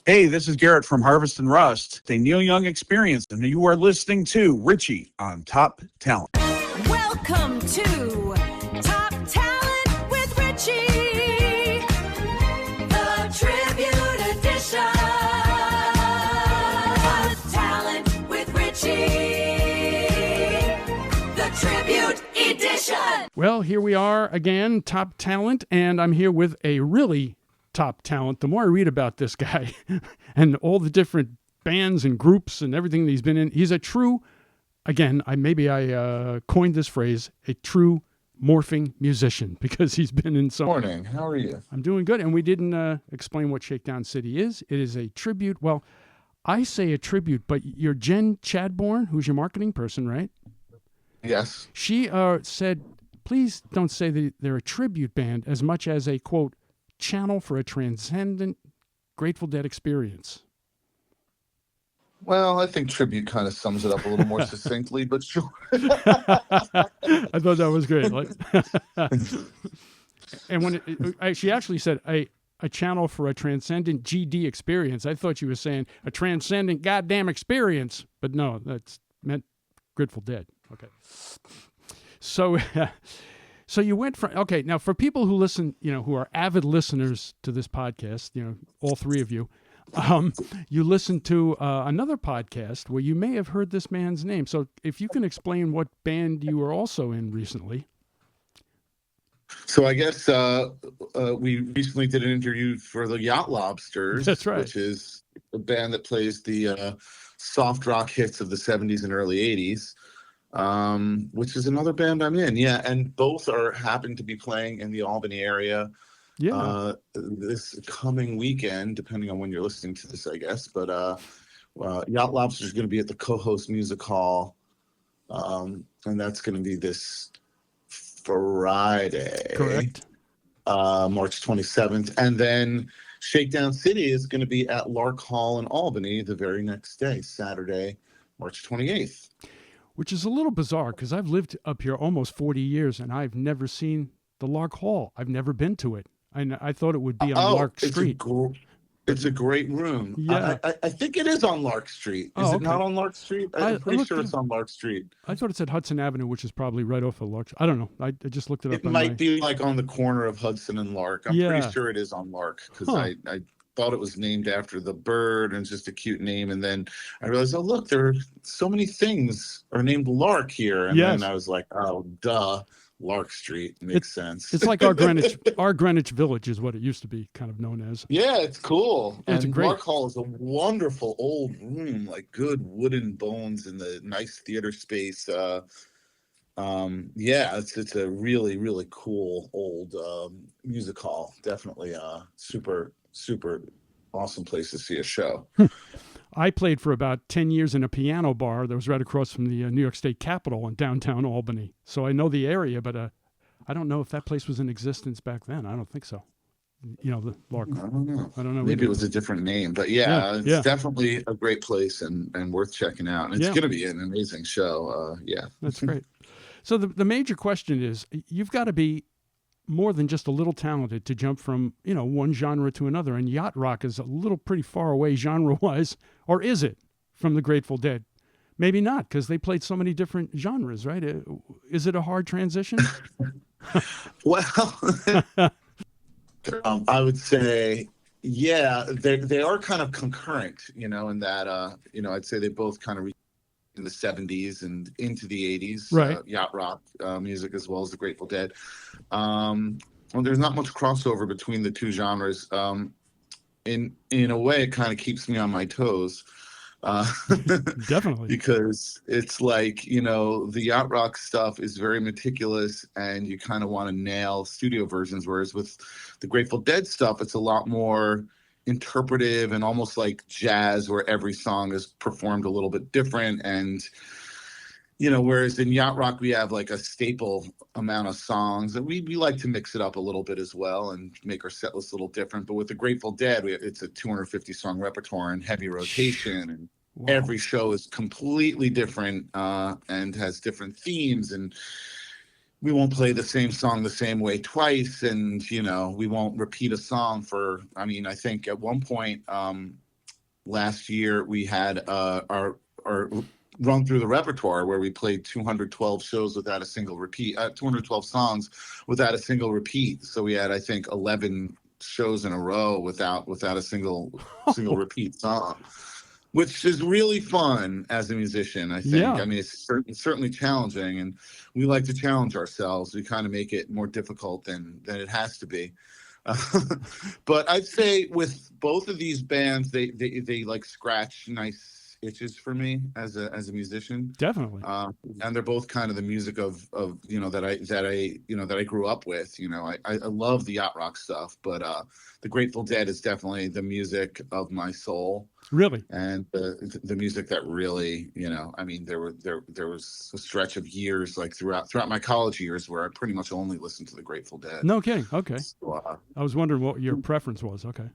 Hey, this is Garrett from Harvest and Rust, a Neil Young experience, and you are listening to Richie on Top Talent. Welcome to Top Talent with Richie, the Tribute Edition. Top Talent with Richie, the Tribute Edition. Well, here we are again, Top Talent, and I'm here with a really top talent. The more I read about this guy and all the different bands and groups and everything that he's been in, he's a true, again, I coined this phrase, a true morphing musician, because he's been in so. Morning, how are you? I'm doing good, and we didn't explain what Shakedown Citi is. It is a tribute. Well, I say a tribute, but you're Jen Chadbourne, who's your marketing person, right? Yes. She said, please don't say that they're a tribute band as much as a, quote, channel for a transcendent Grateful Dead experience. Well, I think tribute kind of sums it up a little more succinctly, but sure. I thought that was great. And when she actually said a channel for a transcendent GD experience, I thought she was saying a transcendent goddamn experience, but no, that's meant Grateful Dead. Okay. So you went from, okay, now for people who listen, who are avid listeners to this podcast, all three of you, you listen to another podcast where you may have heard this man's name. So if you can explain what band you were also in recently. So I guess we recently did an interview for the Yacht Lobsters. That's right. Which is a band that plays the soft rock hits of the 70s and early 80s. Which is another band I'm in. Yeah, and both happen to be playing in the Albany area this coming weekend, depending on when you're listening to this, I guess. But Yacht Lobsters is going to be at the Co-Host Music Hall, and that's going to be this Friday. Correct. March 27th. And then Shakedown Citi is going to be at Lark Hall in Albany the very next day, Saturday, March 28th. Which is a little bizarre because I've lived up here almost 40 years and I've never seen the Lark Hall. I've never been to it. I thought it would be on Lark Street. It's a great room. Yeah. I think it is on Lark Street. Is it not on Lark Street? I'm pretty sure it's on Lark Street. I thought it said Hudson Avenue, which is probably right off of Lark. I don't know. I just looked it up. It might be like on the corner of Hudson and Lark. I'm pretty sure it is on Lark because I thought it was named after the bird and it's just a cute name. And then I realized, oh, look, there are so many things are named Lark here. And then I was like, oh, duh, Lark Street makes sense. It's like our Greenwich Village is what it used to be kind of known as. Yeah, it's cool. It's and great. Lark Hall is a wonderful old room, like good wooden bones in the nice theater space. It's a really, really cool old music hall. Definitely super awesome place to see a show. I played for about 10 years in a piano bar that was right across from the New York State Capitol in downtown Albany. So I know the area, but I don't know if that place was in existence back then. I don't think so. The Lark. I don't know. Maybe Maybe it was a different name, but it's definitely a great place and worth checking out. And it's going to be an amazing show. That's great. So the major question is, you've got to be more than just a little talented to jump from, one genre to another. And Yacht Rock is a little pretty far away genre-wise, or is it, from the Grateful Dead? Maybe not, because they played so many different genres, right? Is it a hard transition? Well, I would say, they are kind of concurrent, in that, I'd say they both kind of in the 70s and into the 80s, right? Yacht Rock music as well as the Grateful Dead. Well, there's not much crossover between the two genres. In a way, it kind of keeps me on my toes. Definitely. Because it's like, the Yacht Rock stuff is very meticulous and you kind of want to nail studio versions, whereas with the Grateful Dead stuff, it's a lot more interpretive and almost like jazz where every song is performed a little bit different. And whereas in Yacht Rock we have like a staple amount of songs that we like to mix it up a little bit as well and make our set list a little different. But with the Grateful Dead, it's a 250 song repertoire and heavy rotation, and every show is completely different and has different themes, and we won't play the same song the same way twice, and we won't repeat a song for, I think at one point last year we had our run through the repertoire where we played 212 shows without a single repeat, 212 songs without a single repeat. So we had, I think, 11 shows in a row without a single repeat song, which is really fun as a musician, I think. Yeah. I mean, it's certainly challenging, and we like to challenge ourselves. We kind of make it more difficult than it has to be. But I'd say with both of these bands, they like scratch nice itches for me as a musician. Definitely. And they're both kind of the music of that I grew up with. I love the Yacht Rock stuff, but the Grateful Dead is definitely the music of my soul. Really? And the music that really, I mean, there was a stretch of years, like throughout my college years, where I pretty much only listened to the Grateful Dead. No kidding. Okay. So, I was wondering what your preference was. Okay.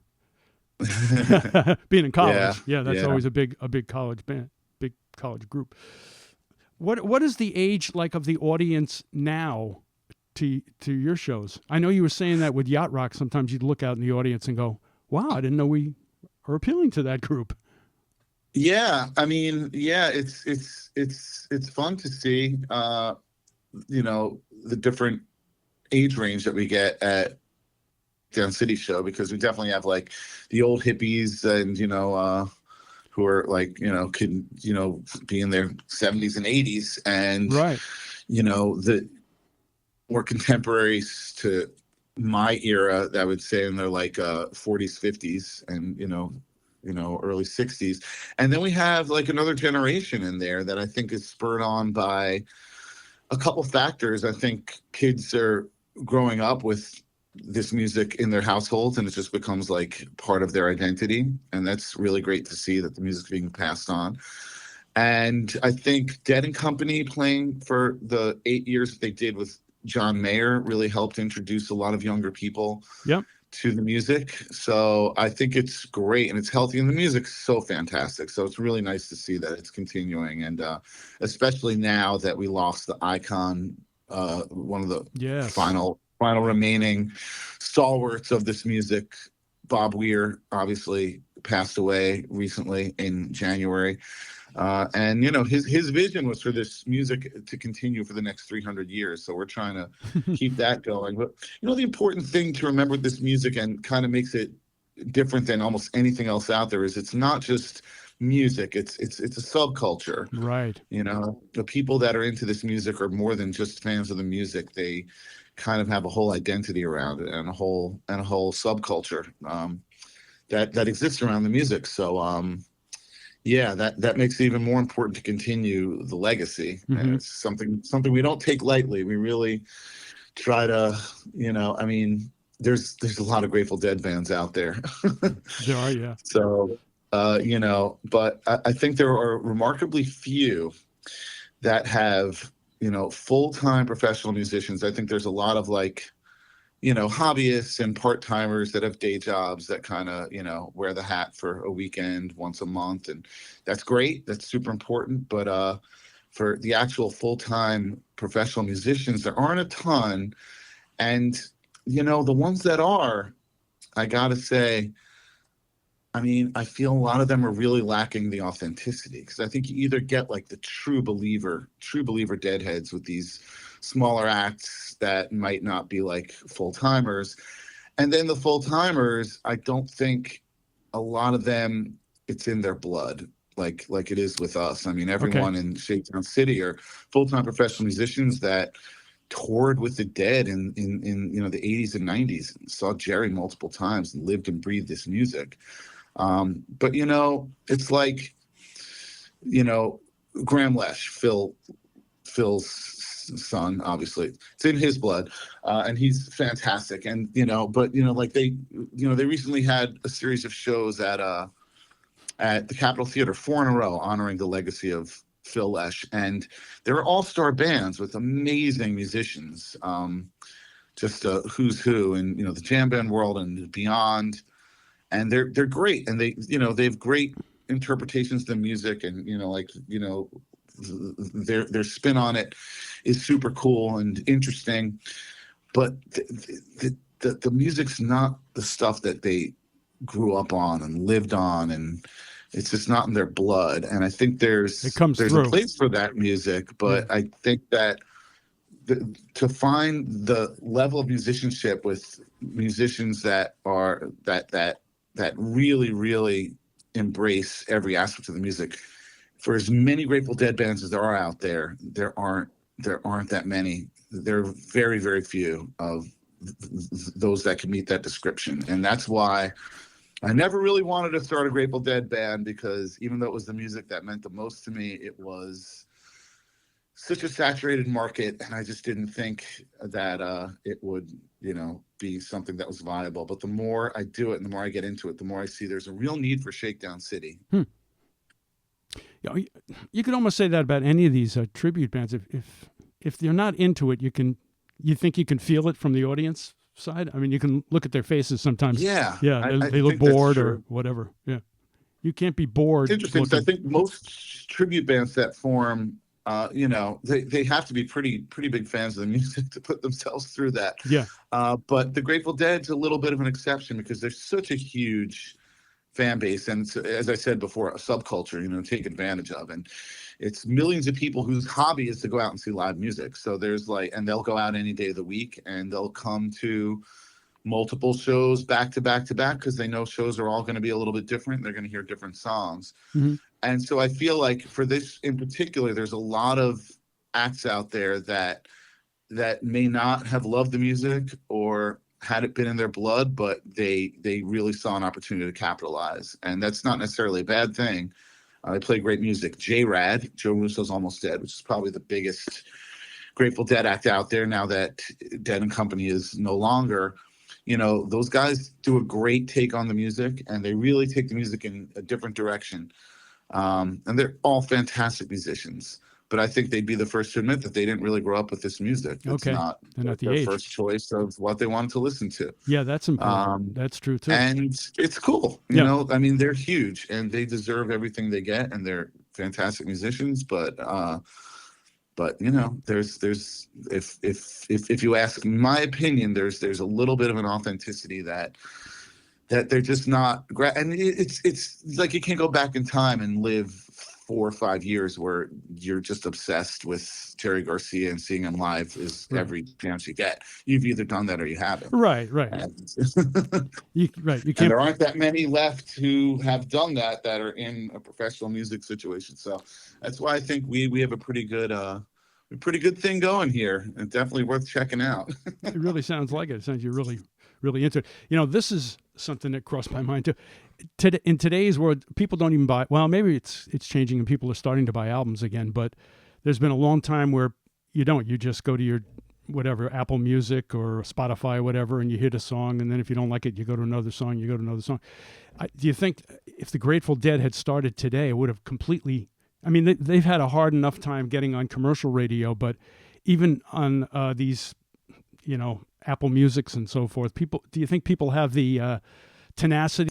Being in college, that's always a big college band, big college group. What is the age like of the audience now to your shows? I know you were saying that with Yacht Rock, sometimes you'd look out in the audience and go, "Wow, I didn't know we are appealing to that group." Yeah, I mean, it's fun to see, the different age range that we get at Down City show, because we definitely have like the old hippies and who are like can be in their 70s and 80s, and right, the more contemporaries to my era that I would say in their like 40s, 50s, and early 60s. And then we have like another generation in there that I think is spurred on by a couple factors. I think kids are growing up with this music in their households, and it just becomes like part of their identity. And that's really great to see that the music's being passed on. And I think Dead and Company playing for the 8 years that they did with John Mayer really helped introduce a lot of younger people to the music. So I think it's great and it's healthy, and the music's so fantastic. So it's really nice to see that it's continuing. And especially now that we lost the icon, one of the final remaining stalwarts of this music, Bob Weir, obviously passed away recently in January. And his vision was for this music to continue for the next 300 years. So we're trying to keep that going. But the important thing to remember with this music, and kind of makes it different than almost anything else out there, is it's not just music. It's a subculture. Right. The people that are into this music are more than just fans of the music. They kind of have a whole identity around it, and a whole subculture that exists around the music. So that makes it even more important to continue the legacy. Mm-hmm. And it's something we don't take lightly. We really try to, I mean, there's a lot of Grateful Dead fans out there. There are, yeah. So, but I think there are remarkably few that have, full-time professional musicians. I think there's a lot of like, hobbyists and part-timers that have day jobs that kind of, wear the hat for a weekend once a month. And that's great. That's super important. But for the actual full-time professional musicians, there aren't a ton. And, the ones that are, I got to say, I mean, I feel a lot of them are really lacking the authenticity, because I think you either get like the true believer Deadheads with these smaller acts that might not be like full-timers. And then the full-timers, I don't think a lot of them, it's in their blood, like it is with us. I mean, everyone in Shakedown City are full-time professional musicians that toured with the Dead in the 80s and 90s, and saw Jerry multiple times and lived and breathed this music. But it's like, Graham Lesh, Phil's son, obviously it's in his blood, and he's fantastic. And like they recently had a series of shows at the Capitol Theater, 4 in a row, honoring the legacy of Phil Lesh. And they're all-star bands with amazing musicians, just who's who in the jam band world and beyond. And they're great, and they have great interpretations of the music, and their spin on it is super cool and interesting. But the music's not the stuff that they grew up on and lived on, and it's just not in their blood. And I think It there's comes a through. place for that music, but I think that to find the level of musicianship with musicians that really really embrace every aspect of the music, for as many Grateful Dead bands as there are out there, there aren't that many. There are very very few of those that can meet that description. And that's why I never really wanted to start a Grateful Dead band, because even though it was the music that meant the most to me, it was such a saturated market, and I just didn't think that it would, be something that was viable. But the more I do it and the more I get into it, the more I see there's a real need for Shakedown City. You could almost say that about any of these tribute bands. If they're not into it, you think you can feel it from the audience side. I mean, you can look at their faces sometimes. Yeah, They look think that's bored true. or whatever. Yeah, you can't be bored. It's interesting. 'Cause I think most tribute bands that form, they have to be pretty big fans of the music to put themselves through that. Yeah. But the Grateful Dead's a little bit of an exception, because there's such a huge fan base, and it's, as I said before, a subculture, take advantage of. And it's millions of people whose hobby is to go out and see live music. So there's and they'll go out any day of the week, and they'll come to multiple shows back to back to back, because they know shows are all going to be a little bit different. They're going to hear different songs. Mm-hmm. And so I feel like for this in particular, there's a lot of acts out there that may not have loved the music or had it been in their blood, but they really saw an opportunity to capitalize. And that's not necessarily a bad thing. They play great music. J-Rad, Joe Russo's Almost Dead, which is probably the biggest Grateful Dead act out there now that Dead and Company is no longer. Those guys do a great take on the music, and they really take the music in a different direction. And they're all fantastic musicians, but I think they'd be the first to admit that they didn't really grow up with this music. It's Okay. not They're not the their age. first choice of what they wanted to listen to. Yeah, that's important. That's true too. And it's cool. Yeah. I mean, they're huge and they deserve everything they get, and they're fantastic musicians. But there's if you ask my opinion, there's a little bit of an authenticity that they're just not, and it's like you can't go back in time and live 4 or 5 years where you're just obsessed with Jerry Garcia and seeing him live is every chance you get. You've either done that or you haven't. Right. You And can't. there aren't that many left who have done that are in a professional music situation. So that's why I think we have a pretty good thing going here, and definitely worth checking out. It really sounds like it. It sounds you're really into it. This is something that crossed my mind too. In today's world, people don't even buy. Well, maybe it's changing, and people are starting to buy albums again. But there's been a long time where you don't. You just go to your whatever Apple Music or Spotify or whatever, and you hit a song, and then if you don't like it, you go to another song. You go to another song. Do you think if the Grateful Dead had started today, it would have completely? I mean, they've had a hard enough time getting on commercial radio, but even on these, Apple Musics and so forth, do you think people have the tenacity?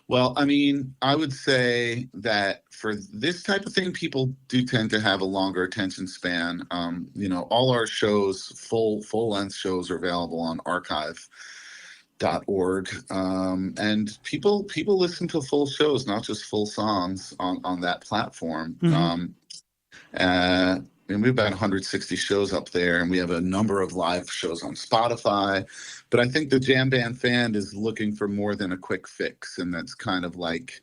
Well, I mean, I would say that for this type of thing, people do tend to have a longer attention span. All our shows, full length shows, are available on archive.org. And people listen to full shows, not just full songs on that platform. Mm-hmm. And we have about 160 shows up there, and we have a number of live shows on Spotify. But I think the jam band fan is looking for more than a quick fix, and that's kind of like,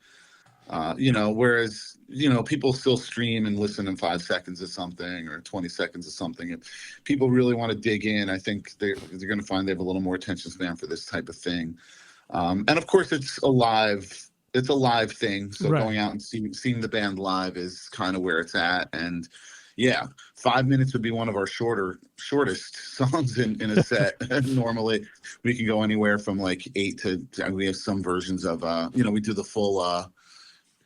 whereas people still stream and listen in 5 seconds of something or 20 seconds of something. If people really want to dig in, I think they're going to find they have a little more attention span for this type of thing. And of course, it's a live thing, so Right. Going out and seeing the band live is kind of where it's at. And yeah, 5 minutes would be one of our shortest songs in a set. Normally, we can go anywhere from like 8 to. We have some versions of we do the full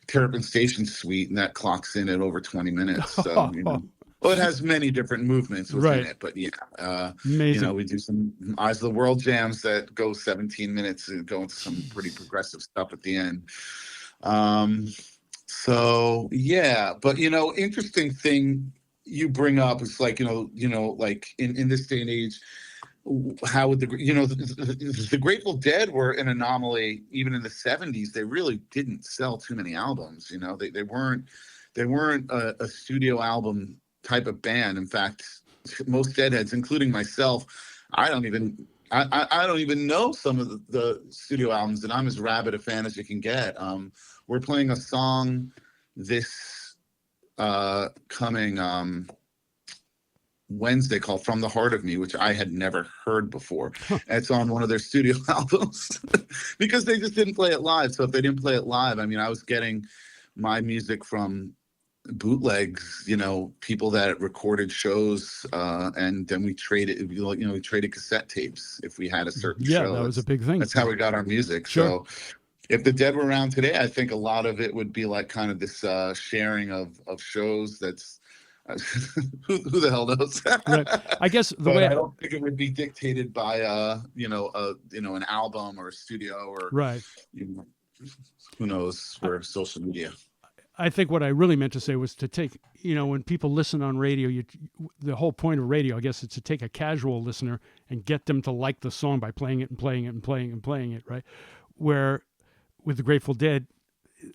Terrapin Station suite, and that clocks in at over 20 minutes. So well, it has many different movements within Right. it, but yeah, Amazing. we do some Eyes of the World jams that go 17 minutes and go into some pretty progressive stuff at the end. So yeah, but interesting thing you bring up is like like in this day and age, how would the Grateful Dead were an anomaly even in the 70s. They really didn't sell too many albums. They weren't a studio album type of band. In fact, most Deadheads, including myself, I don't even know some of the studio albums, and I'm as rabid a fan as you can get. We're playing a song this coming Wednesday called "From the Heart of Me," which I had never heard before. It's on one of their studio albums because they just didn't play it live. So if they didn't play it live, I mean, I was getting my music from bootlegs, people that recorded shows, and then we traded cassette tapes if we had a certain show. Yeah, that was a big thing. That's how we got our music. Sure. So if the Dead were around today, I think a lot of it would be like kind of this sharing of shows. That's who the hell knows? Right. I guess I don't think it would be dictated by an album or a studio or right. Who knows where social media. I think what I really meant to say was to take, when people listen on radio, the whole point of radio, I guess, is to take a casual listener and get them to like the song by playing it and playing it and playing it and playing it, right? Where with the Grateful Dead,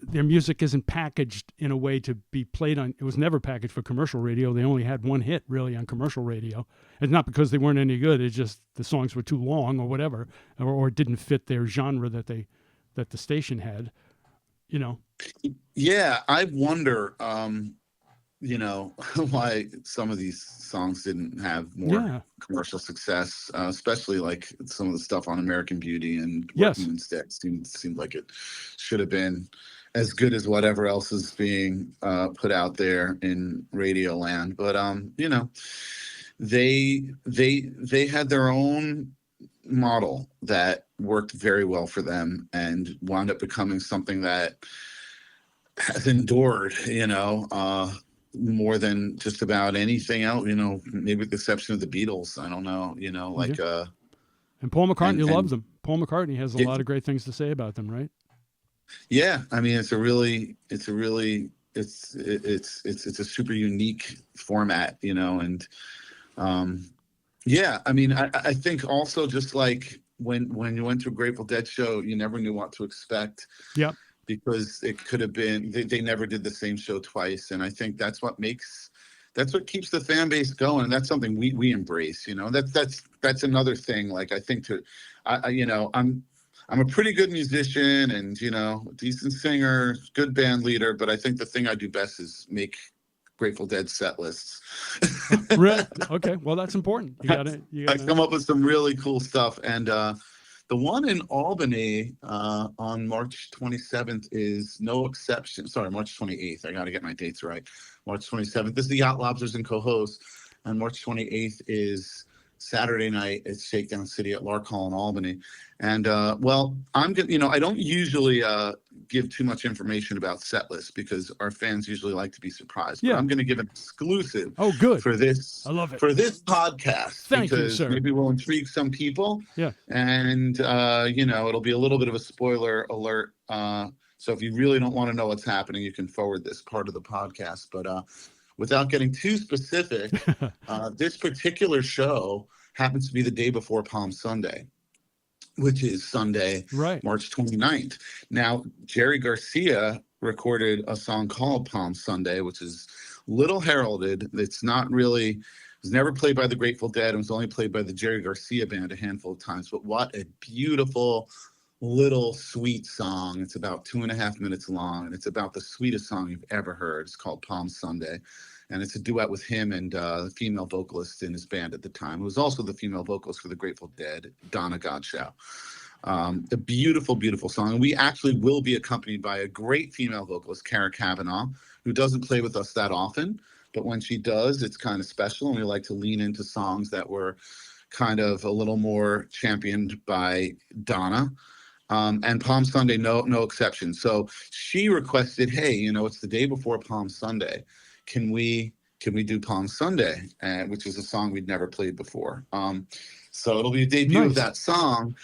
their music isn't packaged in a way to be played on. It was never packaged for commercial radio. They only had one hit really on commercial radio. It's not because they weren't any good. It's just the songs were too long or whatever, or didn't fit their genre that the station had, Yeah, I wonder, why some of these songs didn't have more commercial success, especially like some of the stuff on American Beauty and Workman's Dead seemed like it should have been as good as whatever else is being put out there in radio land. But they had their own model that worked very well for them and wound up becoming something that has endured, more than just about anything else, maybe with the exception of the Beatles. I don't know, and Paul McCartney loves them. Paul McCartney has a lot of great things to say about them, right? Yeah. I mean, it's a super unique format, and yeah, I mean, I think also just like when you went to a Grateful Dead show, you never knew what to expect. Yep. Because it could have been, they never did the same show twice. And I think that's what keeps the fan base going. And that's something we embrace, that's another thing. Like, I think I'm a pretty good musician and, decent singer, good band leader, but I think the thing I do best is make Grateful Dead set lists. Right. Okay. Well, that's important. You gotta I come up with some really cool stuff. And, the one in Albany on March 27th is no exception. Sorry, March 28th. I got to get my dates right. March 27th. This is the Yacht Lobsters and co-host. And March 28th is Saturday night at Shakedown City at Lark Hall in Albany. And I'm going I don't usually give too much information about set lists because our fans usually like to be surprised. Yeah. But I'm going to give an exclusive. Oh, good. For this. I love it. For this podcast. Thank you, sir. Maybe we'll intrigue some people. Yeah. And, it'll be a little bit of a spoiler alert. So if you really don't want to know what's happening, you can forward this part of the podcast. But without getting too specific, this particular show happens to be the day before Palm Sunday, which is Sunday, right, March 29th. Now, Jerry Garcia recorded a song called Palm Sunday, which is little heralded. It's never played by the Grateful Dead. It was only played by the Jerry Garcia band a handful of times. But what a beautiful little sweet song. It's about 2.5 minutes long, and it's about the sweetest song you've ever heard. It's called Palm Sunday, and it's a duet with him and the female vocalist in his band at the time. It was also the female vocalist for the Grateful Dead, Donna Godshaw. A beautiful, beautiful song. And we actually will be accompanied by a great female vocalist, Kara Kavanaugh, who doesn't play with us that often, but when she does, it's kind of special, and we like to lean into songs that were kind of a little more championed by Donna. And Palm Sunday, no exception. So she requested, hey, it's the day before Palm Sunday. Can we do Palm Sunday? Which is a song we'd never played before. So it'll be a debut of that song.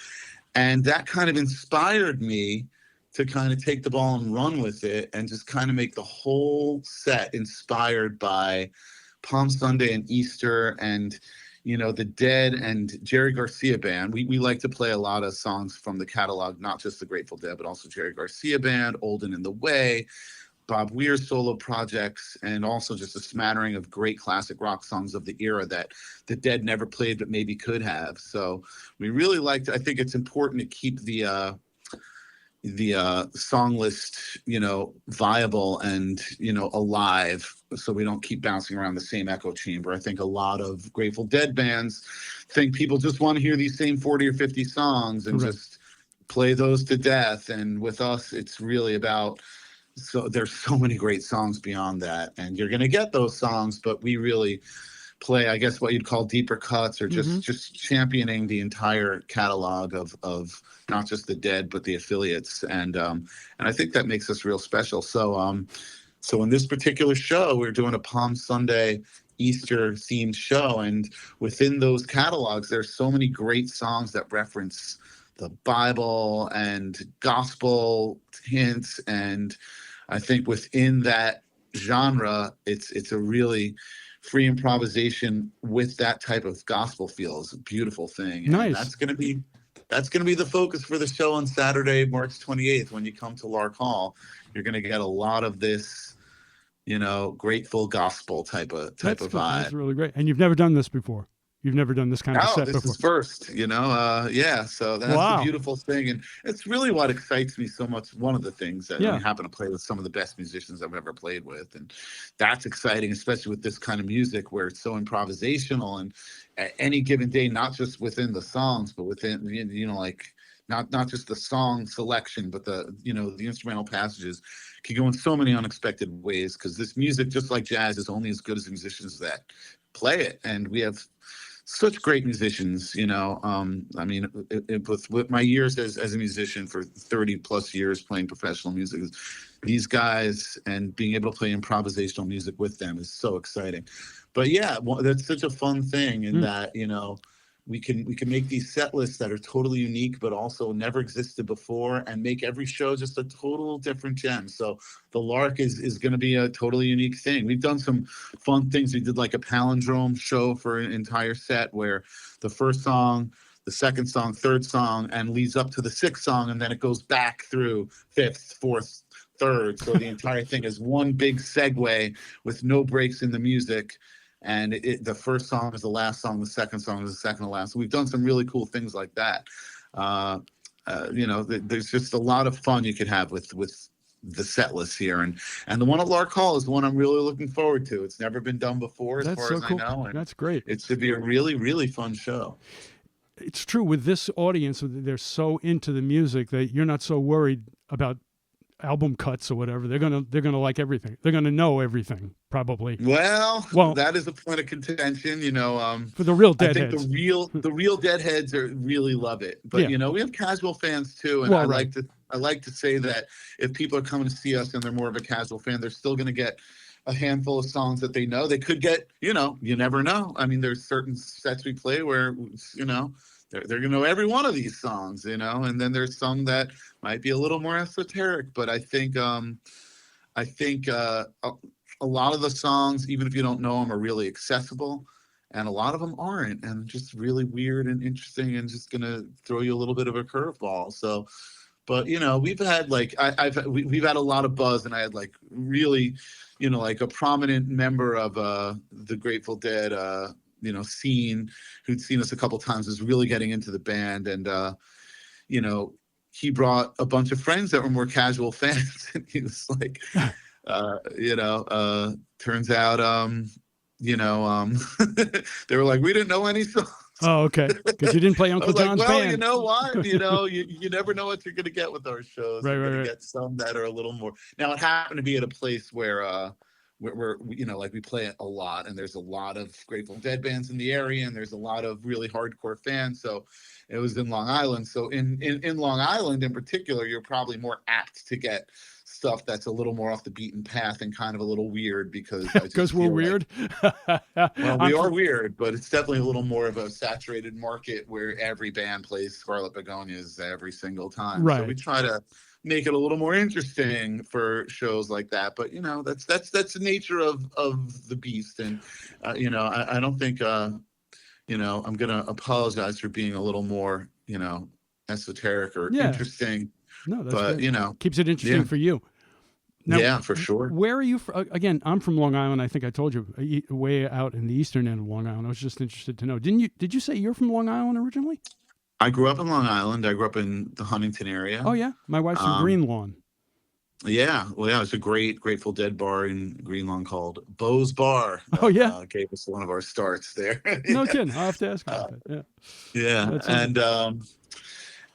And that kind of inspired me to kind of take the ball and run with it and just kind of make the whole set inspired by Palm Sunday and Easter and, the Dead and Jerry Garcia band. We like to play a lot of songs from the catalog, not just the Grateful Dead, but also Jerry Garcia band, Old and in the Way, Bob Weir's solo projects, and also just a smattering of great classic rock songs of the era that the Dead never played but maybe could have. So we really I think it's important to keep the song list, viable and, alive, so we don't keep bouncing around the same echo chamber. I think a lot of Grateful Dead bands think people just want to hear these same 40 or 50 songs and just play those to death. And with us, it's really about, so there's so many great songs beyond that, and you're going to get those songs, but we really play, I guess, what you'd call deeper cuts, or just championing the entire catalog of not just the Dead but the affiliates, and I think that makes us real special. So so in this particular show, we're doing a Palm Sunday Easter themed show, and within those catalogs there's so many great songs that reference the Bible and gospel hints, and I think within that genre it's a really free improvisation with that type of gospel feel is a beautiful thing. And nice. That's going to be the focus for the show on Saturday, March 28th. When you come to Lark Hall, you're going to get a lot of this, grateful gospel type of vibe. That's really great. And you've never done this before. You've never done this kind of set before. This is first, yeah. So that's the beautiful thing. And it's really what excites me so much. One of the things that I happen to play with some of the best musicians I've ever played with. And that's exciting, especially with this kind of music where it's so improvisational, and at any given day, not just within the songs, but within, like not just the song selection, but the instrumental passages can go in so many unexpected ways, because this music, just like jazz, is only as good as the musicians that play it. And we have such great musicians, with my years as a musician for 30 plus years playing professional music, these guys and being able to play improvisational music with them is so exciting. But that's such a fun thing in that, we can make these set lists that are totally unique, but also never existed before, and make every show just a total different gem. So the Lark is going to be a totally unique thing. We've done some fun things. We did like a palindrome show for an entire set where the first song, the second song, third song, and leads up to the sixth song, and then it goes back through fifth, fourth, third. So the entire thing is one big segue with no breaks in the music. And the first song is the last song, the second song is the second to last. So we've done some really cool things like that. There's just a lot of fun you could have with the set list here. And the one at Lark Hall is the one I'm really looking forward to. It's never been done before, as far as I know. And that's great. It should be a really, really fun show. It's true with this audience, they're so into the music that you're not so worried about album cuts or whatever. They're gonna like everything. They're gonna know everything, probably. Well, that is a point of contention, for the real Deadheads. I think the real Deadheads really love it. But we have casual fans too, and I like to say that if people are coming to see us and they're more of a casual fan, they're still gonna get a handful of songs that they know. They could get, you never know. I mean, there's certain sets we play where, they're going to know every one of these songs, and then there's some that might be a little more esoteric. But I think a lot of the songs, even if you don't know them, are really accessible, and a lot of them aren't, and just really weird and interesting, and just going to throw you a little bit of a curveball. So, but we've had we've had a lot of buzz, and I had really, like a prominent member of the Grateful Dead scene who'd seen us a couple times is really getting into the band, and he brought a bunch of friends that were more casual fans, and he was like, turns out they were like, we didn't know any songs. Oh, okay, because you didn't play Uncle John's band. You know what? You never know what you're going to get with our shows. Right, you're right. Get some that are a little more. Now, it happened to be at a place where we play it a lot, and there's a lot of Grateful Dead bands in the area, and there's a lot of really hardcore fans. So it was in Long Island. So in Long Island in particular, you're probably more apt to get stuff that's a little more off the beaten path and kind of a little weird, because we're weird. Well, we are weird, but it's definitely a little more of a saturated market where every band plays Scarlet Begonias every single time. Right. So we try to make it a little more interesting for shows like that. But that's the nature of the beast. And I don't think I'm gonna apologize for being a little more, esoteric or Yeah. interesting, No, that's but great. Keeps it interesting yeah, for you. Now, yeah, for sure. where are you from? Again, I'm from Long Island. I think I told you, way out in the eastern end of Long Island. I was just interested to know. Did you say you're from Long Island originally? I grew up in Long Island. I grew up in the Huntington area. Oh yeah, my wife's from Um, Green Lawn. yeah, well, yeah, it's a great Grateful Dead bar in Greenlawn called Bo's Bar Oh that yeah, gave us one of our starts there. no Yeah. kidding. I'll have to ask Uh, about that. Yeah, yeah, that's something.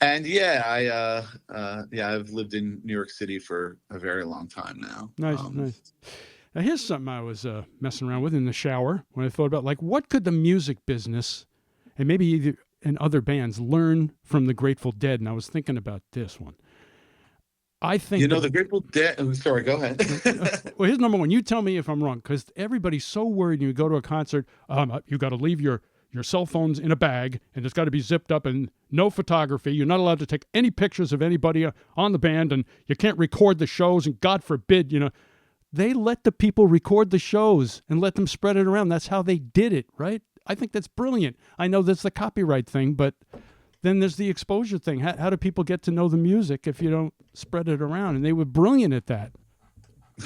and yeah, I've lived in New York City for a very long time now. Nice, nice. Now here's something I was messing around with in the shower when I thought about, like, what could the music business and maybe either and other bands learn from the Grateful Dead? And I was thinking about this one. I think the Grateful Dead. Oh, sorry, go ahead. well, here's number one. You tell me if I'm wrong, because everybody's so worried. You go to a concert, you got to leave your cell phones in a bag, and it's got to be zipped up, and no photography. You're not allowed to take any pictures of anybody on the band, and you can't record the shows. And God forbid, they let the people record the shows and let them spread it around. That's how they did it, right? I think that's brilliant. I know that's the copyright thing, but then there's the exposure thing. How do people get to know the music if you don't spread it around? And they were brilliant at that.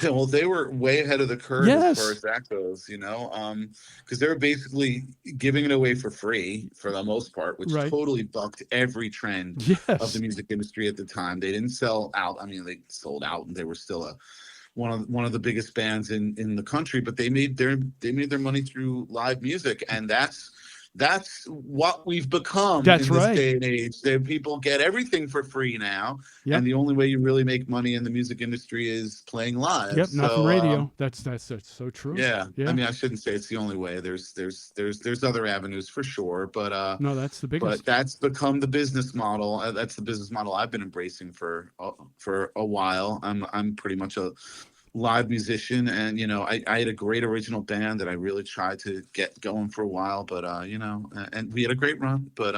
Yeah, well, they were way ahead of the curve Yes. as far as that goes, because they were basically giving it away for free for the most part, which Right. totally bucked every trend of Yes. the music industry at the time. They didn't sell out. I mean, they sold out, and they were still one of the biggest bands in the country. But they made their money through live music, and that's what we've become That's in this right. day and age. People get everything for free now, Yep. and the only way you really make money in the music industry is playing live. Yep, not from So, radio. That's so true. yeah. Yeah. I mean, I shouldn't say it's the only way. There's other avenues for sure, but No, that's the biggest. that's become the business model. That's the business model I've been embracing for a while. I'm pretty much a live musician, and I had a great original band that I really tried to get going for a while, but and we had a great run, but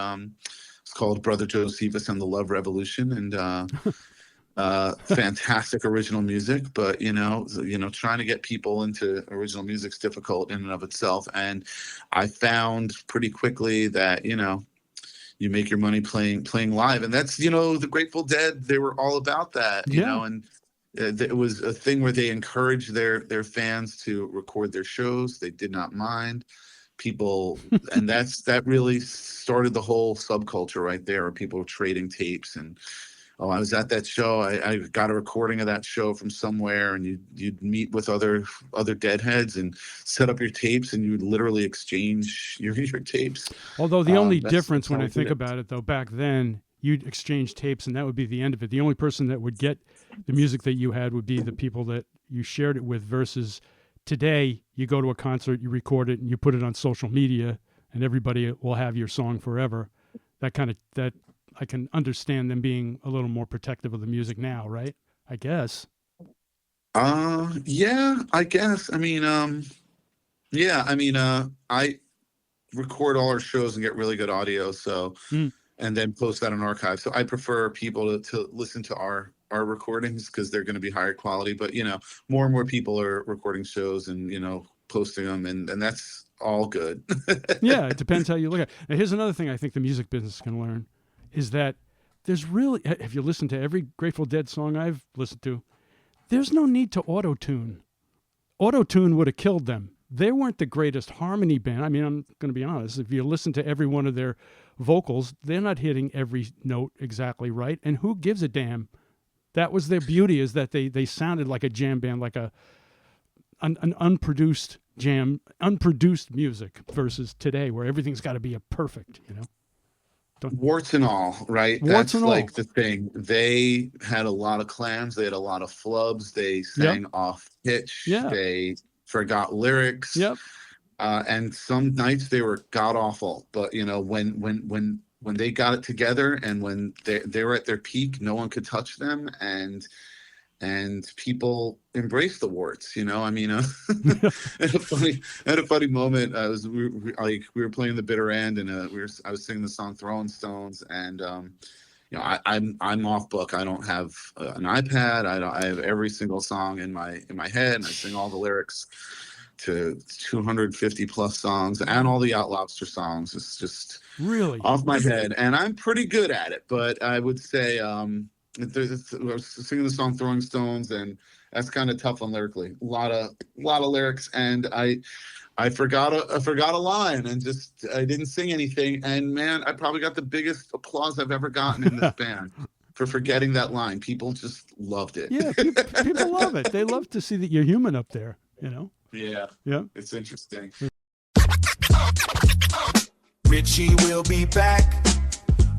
it's called Brother Josephus and the Love Revolution, and fantastic original music, but trying to get people into original music's difficult in and of itself. And I found pretty quickly that you make your money playing live, and that's the Grateful Dead, they were all about that. And it was a thing where they encouraged their fans to record their shows. They did not mind people, and that really started the whole subculture right there, where people were trading tapes. And I was at that show. I got a recording of that show from somewhere, and you'd meet with other Deadheads and set up your tapes, and you would literally exchange your tapes. Although the only That's difference when how I we did think it. about it, though, back then you'd exchange tapes, and that would be the end of it. The only person that would get the music that you had would be the people that you shared it with, versus today you go to a concert, you record it, and you put it on social media, and everybody will have your song forever. That I can understand them being a little more protective of the music now, right? I guess. Yeah, I guess. I mean, I record all our shows and get really good audio, so and then post that on archive. So I prefer people to listen to our recordings, because they're going to be higher quality. But more and more people are recording shows and posting them, and that's all good. Yeah, it depends how you look at it. Now, here's another thing I think the music business can learn is that there's really, if you listen to every Grateful Dead song I've listened to, there's no need to auto-tune. Auto-tune would have killed them. They weren't the greatest harmony band. I mean, I'm going to be honest. If you listen to every one of their vocals, they're not hitting every note exactly right. And who gives a damn? That was their beauty, is that they sounded like a jam band, like an unproduced jam, unproduced music, versus today where everything's got to be a perfect, Warts and all, right? Warts That's and all. like the thing. They had a lot of clams. They had a lot of flubs. They sang off pitch. Yeah. They forgot lyrics. Yep. And some nights they were god awful. But when they got it together, and when they were at their peak, no one could touch them, and people embraced the warts. I mean, at a funny moment, we were playing the bitter end, and I was singing the song "Throwing Stones," and I'm off book. I don't have an iPad. I have every single song in my head, and I sing all the lyrics to 250 plus songs and all the Yacht Lobster songs. It's just Really? off my head, and I'm pretty good at it. But I would say I was singing the song "Throwing Stones," and that's kind of tough on lyrically. A lot of lyrics, and I forgot a line, and just I didn't sing anything. And man, I probably got the biggest applause I've ever gotten in this band for forgetting that line. People just loved it. Yeah, people love it. They love to see that you're human up there, you know? Yeah, it's interesting. Richie will be back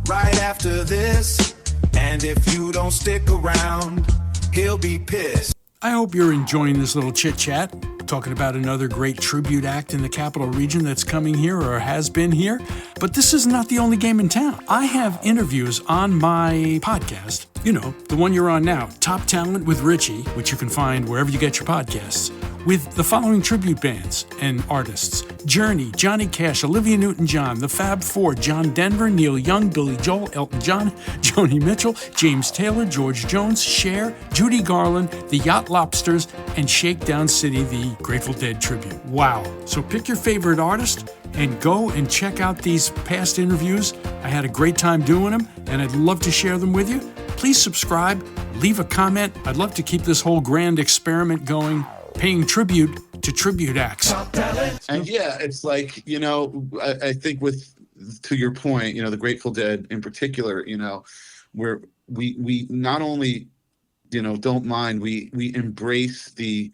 right after this. And if you don't stick around, he'll be pissed. I hope you're enjoying this little chit chat, talking about another great tribute act in the capital region that's coming here or has been here. But this is not the only game in town. I have interviews on my podcast, you know, the one you're on now, Top Talent with Richie, which you can find wherever you get your podcasts, with the following tribute bands and artists: Journey, Johnny Cash, Olivia Newton-John, The Fab Four, John Denver, Neil Young, Billy Joel, Elton John, Joni Mitchell, James Taylor, George Jones, Cher, Judy Garland, the Yacht Lobsters, and Shakedown Citi, the Grateful Dead tribute. Wow. So pick your favorite artist and go and check out these past interviews. I had a great time doing them, and I'd love to share them with you. Please subscribe, leave a comment. I'd love to keep this whole grand experiment going, paying tribute to tribute acts. And yeah, it's like, you know, I think to your point, you know, the Grateful Dead in particular, you know, where we not only, you know, don't mind, we embrace the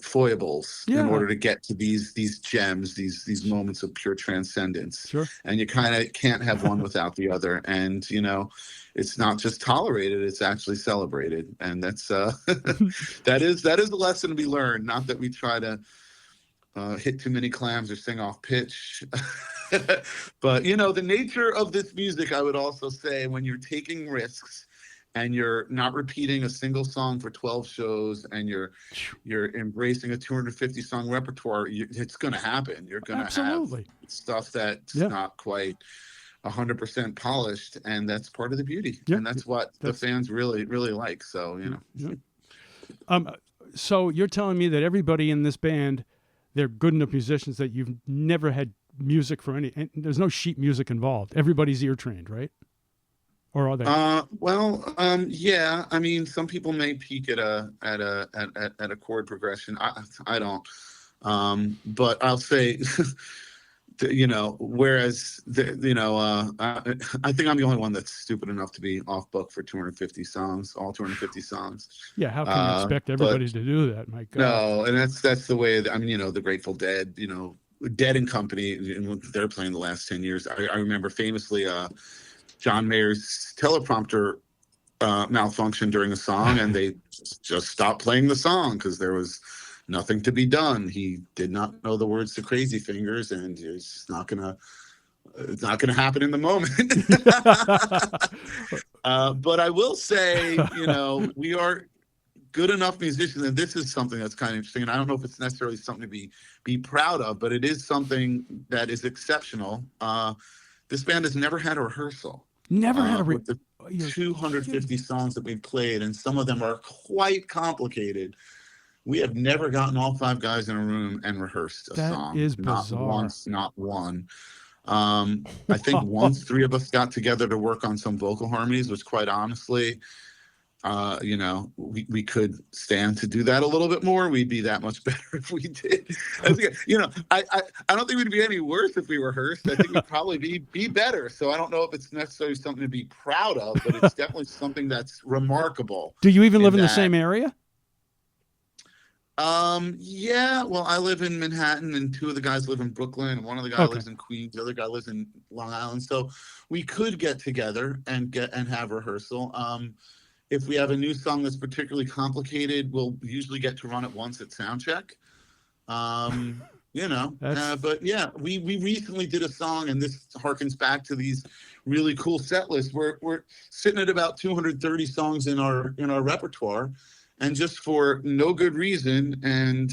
foibles in order to get to these gems, these moments of pure transcendence. Sure. And you kind of can't have one without the other. And, you know, it's not just tolerated, it's actually celebrated. And that's that is a lesson to be learned. Not that we try to hit too many clams or sing off pitch. But, you know, the nature of this music, I would also say, when you're taking risks and you're not repeating a single song for 12 shows, and you're embracing a 250 song repertoire, it's going to happen. You're going to have stuff that's not quite 100% polished, and that's part of the beauty. And that's what the fans really, really like. So, you know. So you're telling me that everybody in this band, they're good enough musicians that you've never had music for any, and there's no sheet music involved. Everybody's ear trained, right? Or are they? Yeah. I mean, some people may peak at a chord progression. I don't. But I'll say, you know, whereas I think I'm the only one that's stupid enough to be off book for 250 songs, all 250 songs. Yeah. How can you expect everybody to do that? My God. No, and that's the way. I mean, you know, the Grateful Dead, you know, Dead and Company, they're playing the last 10 years. I remember famously, John Mayer's teleprompter malfunctioned during a song, and they just stopped playing the song because there was nothing to be done. He did not know the words to Crazy Fingers, and it's not gonna happen in the moment. But I will say, you know, we are good enough musicians, and this is something that's kind of interesting. And I don't know if it's necessarily something to be proud of, but it is something that is exceptional. This band has never had a rehearsal. Never had a with the 250 songs that we've played, and some of them are quite complicated. We have never gotten all 5 guys in a room and rehearsed a song. That is bizarre. Not once, not one. I think once 3 of us got together to work on some vocal harmonies, which quite honestly, you know, we could stand to do that a little bit more. We'd be that much better if we did. You know, I don't think we'd be any worse if we rehearsed. I think we'd probably be better. So I don't know if it's necessarily something to be proud of, but it's definitely something that's remarkable. Do you even live in the same area? Yeah. Well, I live in Manhattan, and 2 of the guys live in Brooklyn, and one of the guys lives in Queens. The other guy lives in Long Island. So we could get together and have rehearsal. If we have a new song that's particularly complicated, we'll usually get to run it once at soundcheck. You know, but yeah, we recently did a song, and this harkens back to these really cool set lists. We're sitting at about 230 songs in our repertoire, and just for no good reason, and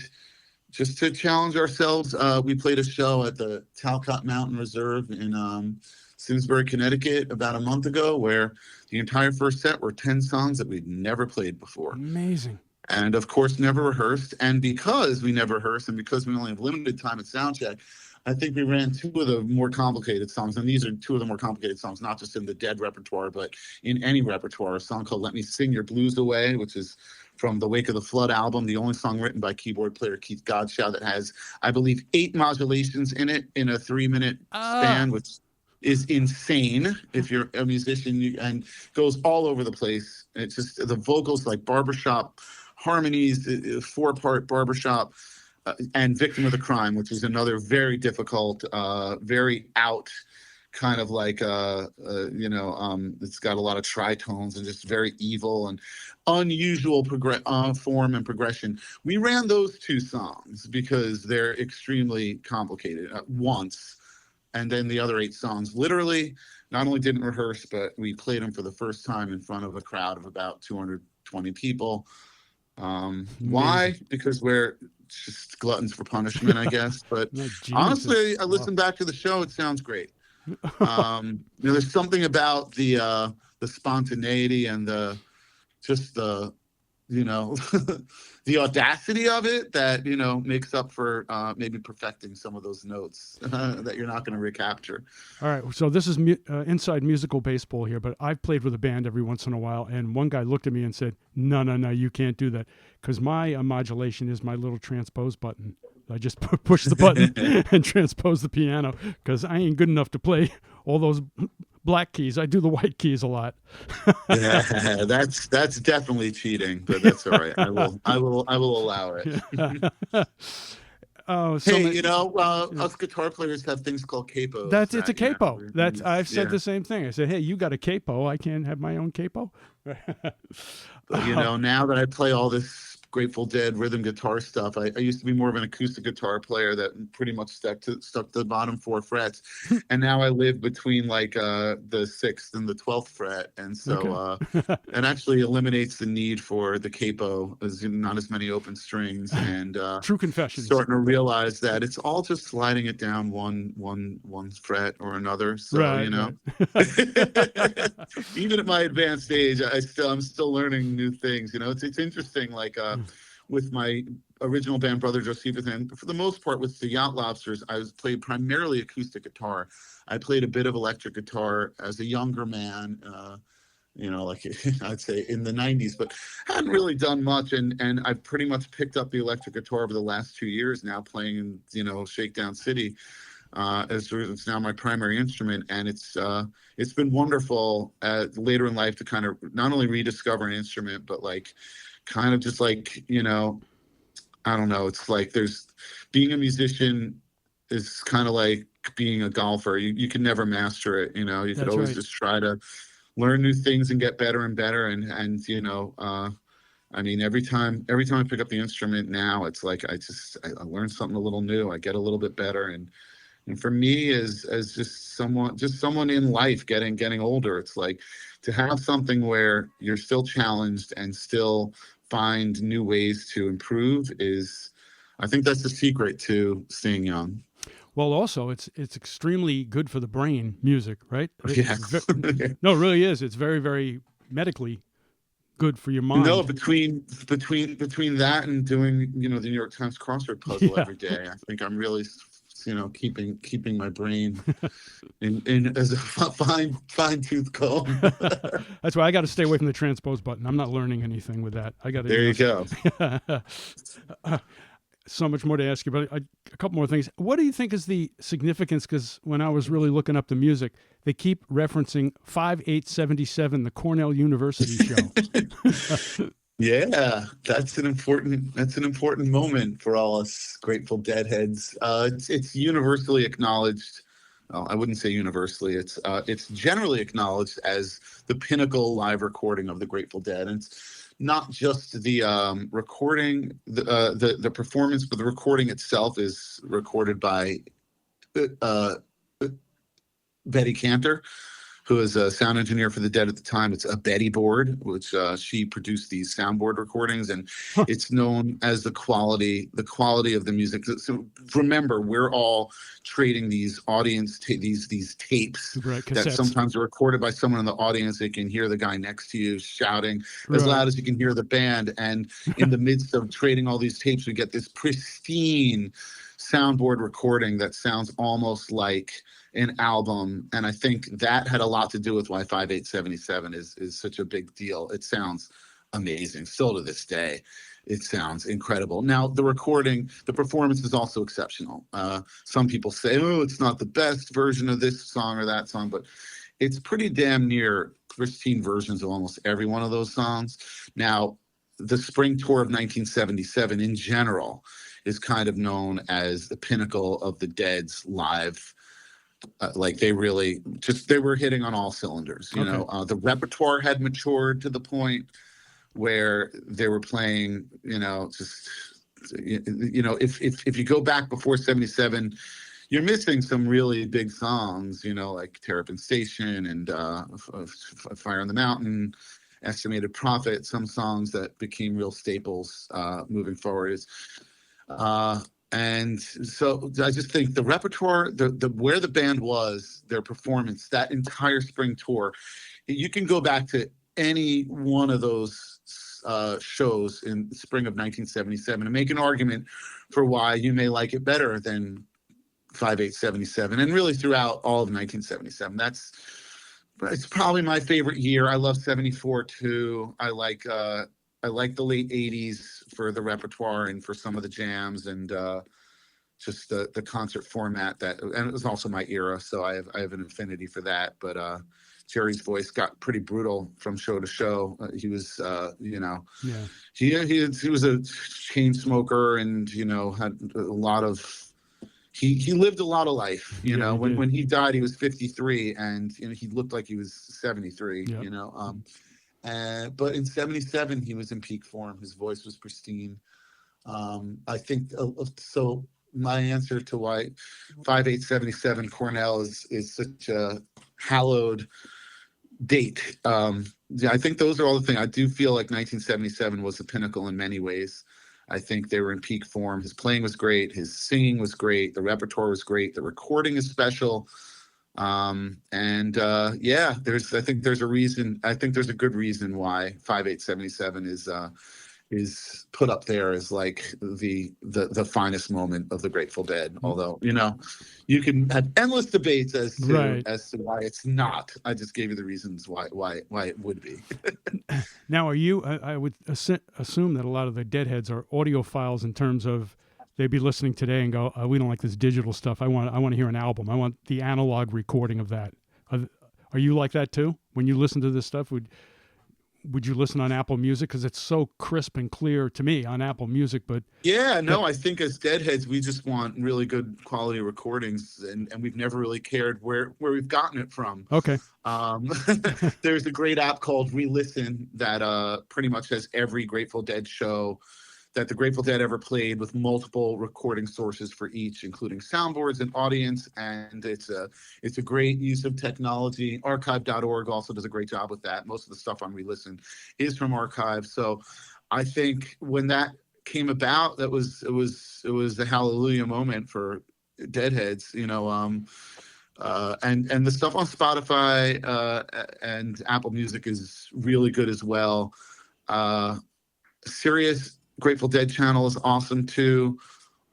just to challenge ourselves, we played a show at the Talcott Mountain Reserve in Simsbury, Connecticut, about a month ago, where the entire first set were 10 songs that we'd never played before. Amazing. And of course, never rehearsed. And because we never rehearsed and because we only have limited time at soundcheck, I think we ran two of the more complicated songs. And these are two of the more complicated songs, not just in the Dead repertoire, but in any repertoire. A song called Let Me Sing Your Blues Away, which is from the Wake of the Flood album, the only song written by keyboard player Keith Godchaux that has, I believe, 8 modulations in it in a 3-minute span, which is insane if you're a musician, and goes all over the place. It's just the vocals like barbershop harmonies, 4-part barbershop, and Victim of the Crime, which is another very difficult, very out kind of like, it's got a lot of tritones and just very evil and unusual form and progression. We ran those 2 songs because they're extremely complicated at once. And then the other 8 songs literally not only didn't rehearse, but we played them for the first time in front of a crowd of about 220 people. Why? Because we're just gluttons for punishment, I guess. But honestly, I listened back to the show. It sounds great. There's something about the spontaneity and the the audacity of it that makes up for maybe perfecting some of those notes that you're not going to recapture. All right, so this is inside musical baseball here, but I've played with a band every once in a while, and one guy looked at me and said, no, you can't do that, because my modulation is my little transpose button. I just push the button and transpose the piano, because I ain't good enough to play all those black keys. I do the white keys a lot. Yeah, that's definitely cheating, but that's all right. I will allow it. Us guitar players have things called capos. It's a capo. I've said the same thing. I said, hey, you got a capo. I can't have my own capo. Now that I play all this Grateful Dead rhythm guitar stuff, I used to be more of an acoustic guitar player that pretty much stuck to the bottom 4 frets, and now I live between like the 6th and the 12th fret, and so it actually eliminates the need for the capo, as not as many open strings, and true confessions. Starting to realize that it's all just sliding it down one fret or another. So right. Even at my advanced age, I'm still learning new things. It's interesting. Like with my original band, Brother Josephus, and for the most part with the Yacht Lobsters, I played primarily acoustic guitar. I played a bit of electric guitar as a younger man. Like I'd say in the 90s, but hadn't really done much. And I've pretty much picked up the electric guitar over the last 2 years now, playing in, Shakedown Citi. It's now my primary instrument, and it's been wonderful later in life to kind of not only rediscover an instrument, but like kind of just like, I don't know, it's like being a musician is kind of like being a golfer. You can never master it, you could always just try to learn new things and get better and better. And I mean, every time I pick up the instrument now, it's like I learn something a little new. I get a little bit better. And for me, as just someone in life getting older, it's like to have something where you're still challenged and still find new ways to improve I think that's the secret to staying young. Well, also, it's extremely good for the brain, music, right? Yes. No, it really is. It's very, very medically good for your mind. No, between that and doing, the New York Times crossword puzzle every day, I think I'm really, keeping my brain in as a fine tooth comb. That's why I got to stay away from the transpose button. I'm not learning anything with that. There you go. So much more to ask you, but a couple more things. What do you think is the significance? Because when I was really looking up the music, they keep referencing 5877, the Cornell University show. Yeah, that's an important moment for all us Grateful Dead heads. It's universally acknowledged. Well, I wouldn't say universally. It's generally acknowledged as the pinnacle live recording of the Grateful Dead, and it's not just the recording, the performance, but the recording itself is recorded by Betty Cantor, who was a sound engineer for the Dead at the time. It's a Betty board, which she produced these soundboard recordings, and it's known as the quality of the music. So remember, we're all trading these these tapes Right, that cassettes. sometimes are recorded by someone in the audience. They can hear the guy next to you shouting as Right. loud as you can hear the band. And in the midst of trading all these tapes, we get this pristine soundboard recording that sounds almost like an album. And I think that had a lot to do with why 5877 is such a big deal. It sounds amazing still to this day. It sounds incredible. Now, the performance is also exceptional. Some people say, oh, it's not the best version of this song or that song, but it's pretty damn near pristine versions of almost every one of those songs. Now, the spring tour of 1977 in general is kind of known as the pinnacle of the Dead's live. Like they were hitting on all cylinders. You know, the repertoire had matured to the point where they were playing, if you go back before 77, you're missing some really big songs, like Terrapin Station and Fire on the Mountain, Estimated Profit, some songs that became real staples moving forward. And so I just think the repertoire, the where the band was, their performance, that entire spring tour, you can go back to any one of those shows in the spring of 1977 and make an argument for why you may like it better than 5877, and really throughout all of 1977. It's probably my favorite year. I love 74 too. I like the late 80s for the repertoire and for some of the jams, and just the concert format and it was also my era, so I have an affinity for that. But Jerry's voice got pretty brutal from show to show. He was, he was a chain smoker, and had a lot of. He lived a lot of life. When he died, he was 53, and he looked like he was 73. Yep. But in 77, he was in peak form. His voice was pristine. I think so. My answer to why 5877 Cornell is such a hallowed date. I think those are all the things. I do feel like 1977 was the pinnacle in many ways. I think they were in peak form. His playing was great. His singing was great. The repertoire was great. The recording is special. I think there's a reason. I think there's a good reason why 5877 is put up there as like the finest moment of the Grateful Dead. Although you can have endless debates as to why it's not. I just gave you the reasons why it would be. Now, are you? I would assume that a lot of the Deadheads are audiophiles in terms of they'd be listening today and go, "We don't like this digital stuff. I want to hear an album. I want the analog recording of that." Are you like that too? When you listen to this stuff, would you listen on Apple Music? Because it's so crisp and clear to me on Apple Music. But I think as Deadheads, we just want really good quality recordings, and we've never really cared where we've gotten it from. Okay. There's a great app called Re-Listen that pretty much has every Grateful Dead show that the Grateful Dead ever played, with multiple recording sources for each, including soundboards and audience. And it's a great use of technology. Archive.org also does a great job with that. Most of the stuff on Re-Listen is from Archive. So I think when that came about, it was a hallelujah moment for Deadheads, and the stuff on Spotify and Apple Music is really good as well. Sirius Grateful Dead channel is awesome too,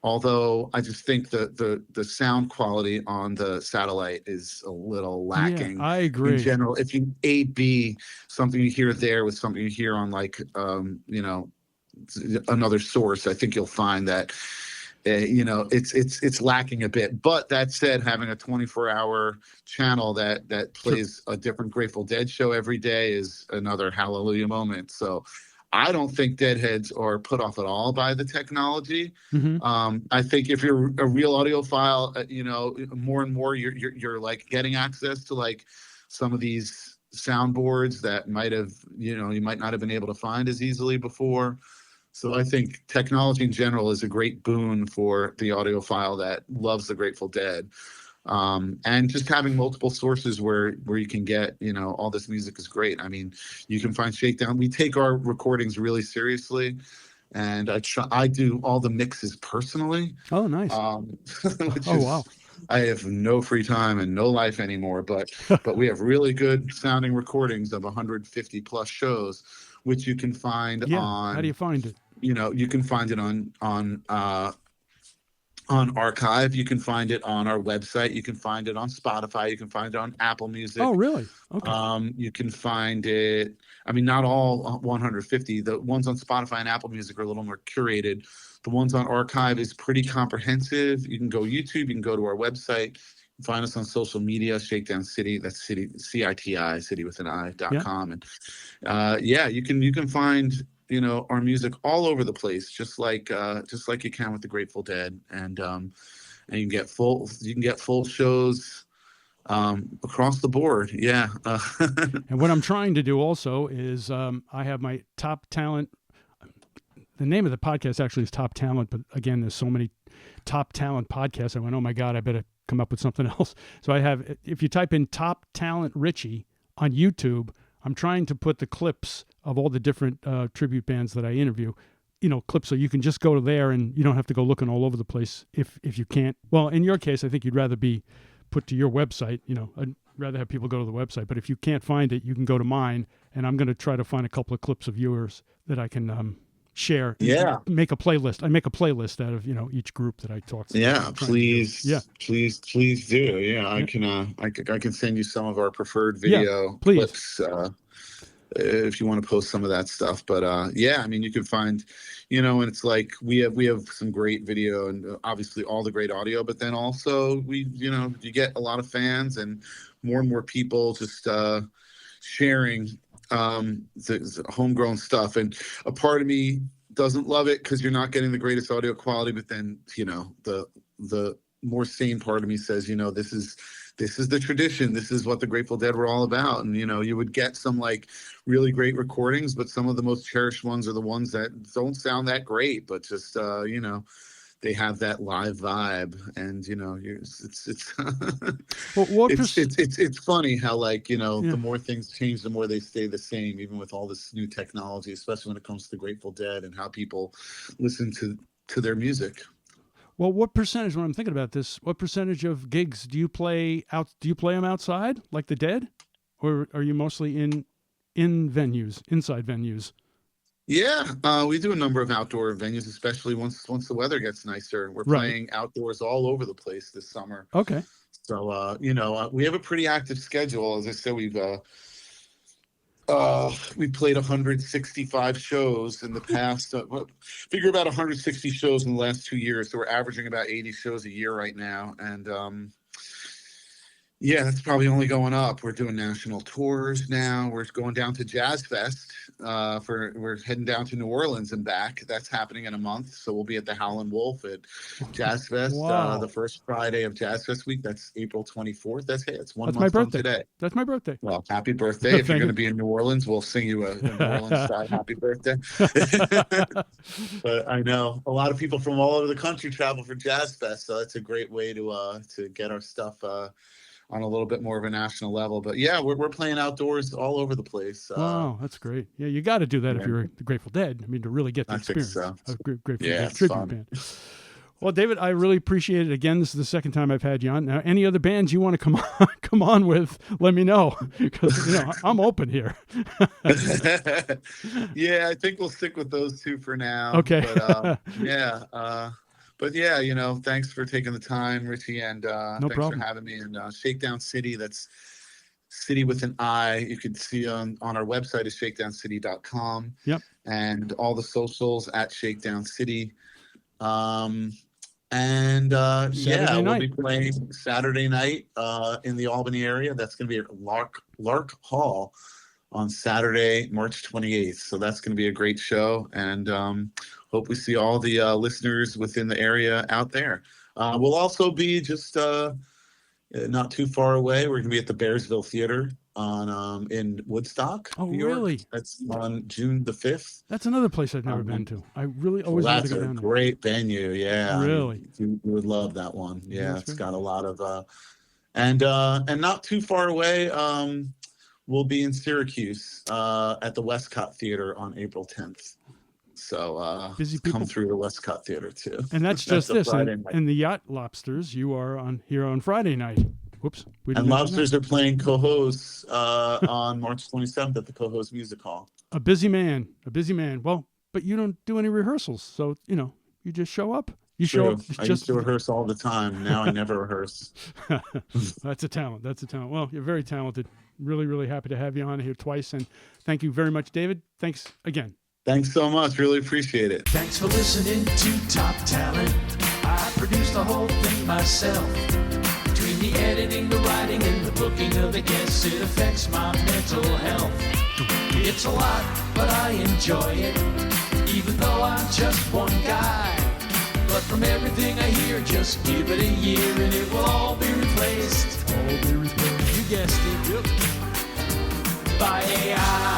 although I just think the sound quality on the satellite is a little lacking. Yeah, I agree. In general, if you A/B something you hear there with something you hear on another source, I think you'll find that it's lacking a bit. But that said, having a 24-hour channel that plays a different Grateful Dead show every day is another hallelujah moment. So I don't think Deadheads are put off at all by the technology. Mm-hmm. I think if you're a real audiophile, more and more you're like getting access to like some of these soundboards that you might not have been able to find as easily before. So I think technology in general is a great boon for the audiophile that loves the Grateful Dead. And just having multiple sources where you can get, all this music is great. I mean, you can find Shakedown. We take our recordings really seriously, and I do all the mixes personally. Oh, nice. Which Oh, is, wow. I have no free time and no life anymore, but we have really good sounding recordings of 150 plus shows, which you can find Yeah. on. How do you find it? You can find it on Archive. You can find it on our website. You can find it on Spotify. You can find it on Apple Music. Oh, really? Okay. You can find it. I mean, not all 150. The ones on Spotify and Apple Music are a little more curated. The ones on Archive is pretty comprehensive. You can go YouTube. You can go to our website. Find us on social media, Shakedown Citi. That's Citi, CITI, City with an I.com. And you can find our music all over the place, just like you can with the Grateful Dead, and you can get full shows across the board. Yeah. And what I'm trying to do also is I have my top talent. The name of the podcast actually is Top Talent, but again, there's so many top talent podcasts. I went, oh my God, I better come up with something else. So I have, if you type in Top Talent Richie on YouTube, I'm trying to put the clips of all the different tribute bands that I interview, clips, so you can just go to there and you don't have to go looking all over the place if you can't. Well, in your case, I think you'd rather be put to your website. I'd rather have people go to the website. But if you can't find it, you can go to mine, and I'm going to try to find a couple of clips of yours that I can share. Yeah. Make a playlist. I make a playlist out of each group that I talk to. Yeah, please. Yeah. Please do. Yeah, I can send you some of our preferred video please. clips if you want to post some of that stuff. But I mean, you can find, and it's like we have some great video and obviously all the great audio, but then also you get a lot of fans and more people just sharing the homegrown stuff. And a part of me doesn't love it because you're not getting the greatest audio quality, but then the more sane part of me says, this is the tradition. This is what the Grateful Dead were all about. And, you would get some like really great recordings, but some of the most cherished ones are the ones that don't sound that great, but just, they have that live vibe. And, it's funny how the more things change, the more they stay the same, even with all this new technology, especially when it comes to the Grateful Dead and how people listen to their music. Well, what percentage, when I'm thinking about this, what percentage of gigs do you play out? Do you play them outside like the Dead, or are you mostly in venues, inside venues? Yeah, we do a number of outdoor venues, especially once the weather gets nicer. We're playing outdoors all over the place this summer. Okay. So, we have a pretty active schedule. As I said, we played 165 shows in the past. Figure about 160 shows in the last 2 years. So we're averaging about 80 shows a year right now. And that's probably only going up. We're doing national tours now. We're going down to Jazz Fest. We're heading down to New Orleans and back. That's happening in a month. So we'll be at the Howlin' Wolf at Jazz Fest the first Friday of Jazz Fest week. That's April 24th. That's 1 month from today. That's my birthday. Well, happy birthday. If you're going to be in New Orleans, we'll sing you a New Orleans style happy birthday. But I know a lot of people from all over the country travel for Jazz Fest. So it's a great way to get our stuff on a little bit more of a national level. But yeah, we're playing outdoors all over the place. Wow, that's great. Yeah, you got to do that if you're the Grateful Dead. I mean, to really get the experience of Grateful Dead tribute band. Well, David, I really appreciate it. Again, this is the second time I've had you on. Now, any other bands you want to come on with, let me know, because I'm open here. Yeah, I think we'll stick with those two for now. Okay. But thanks for taking the time, Richie, and thanks for having me. And Shakedown Citi, that's City with an I. You can see on our website is shakedowncity.com. Yep. And all the socials at Shakedown Citi. We'll be playing Saturday night in the Albany area. That's going to be at Lark Hall on Saturday, March 28th. So that's going to be a great show, and hope we see all the listeners within the area out there. We'll also be just not too far away. We're going to be at the Bearsville Theater on in Woodstock. Oh, New York. Really? That's on June the 5th. That's another place I've never been to. I really always want to go down there. That's a great venue. Yeah. Really? You would love that one. Yeah. It's got a lot of And not too far away, we'll be in Syracuse at the Westcott Theater on April 10th. So Busy people. come through the Westcott Theater too. And that's just a this. Friday night. And the Yacht Lobsters, you are on here on Friday night. Whoops. We didn't And mention Lobsters are playing Cohoes on March 27th at the Cohoes Music Hall. that. A busy man. Well, but you don't do any rehearsals. So, you just show up. You show up. I used to rehearse all the time. Now I never rehearse. That's a talent. Well, you're very talented. Really, really happy to have you on here twice. And thank you very much, David. Thanks again. Thanks so much. Really appreciate it. Thanks for listening to Top Talent. I produced the whole thing myself. Between the editing, the writing, and the booking of the guests, it affects my mental health. It's a lot, but I enjoy it, even though I'm just one guy. But from everything I hear, just give it a year and it will all be replaced. You guessed it. By AI.